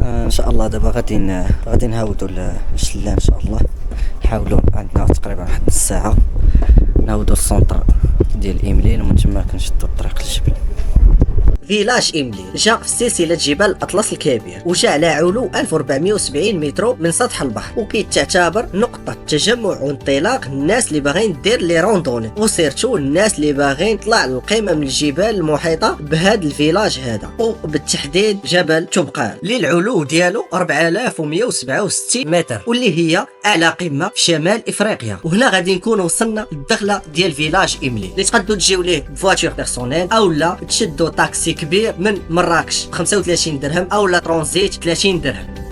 ان شاء الله دابا غادي نهاودو للشلال ان شاء الله. نحاولوا عندنا تقريبا واحد نص ساعه نهاودو السونطر ديال ايمليل ومن تما كنشدو الطريق للجبل. فيلاج إيمليل جاء في سلسلة جبال الأطلس الكبير، وجاء على علو 1470 متر من سطح البحر، وكيتعتبر نقطة تجمع وانطلاق الناس اللي باغيين دير لي روندوني وسيرتو الناس اللي باغيين طلع للقمم الجبال المحيطة بهذا الفيلاج هذا، وبالتحديد جبل تبقان اللي العلو ديالو 4167 متر، واللي هي أعلى قمة في شمال إفريقيا. وهنا غادي نكون وصلنا للدخلة ديال فيلاج إيمليل اللي تقدروا تجيو ليه بفواتور بيرسونيل أولا تشدوا طاكسي كبير من مراكش ب 35 درهم أو لا ترانزيت 30 درهم.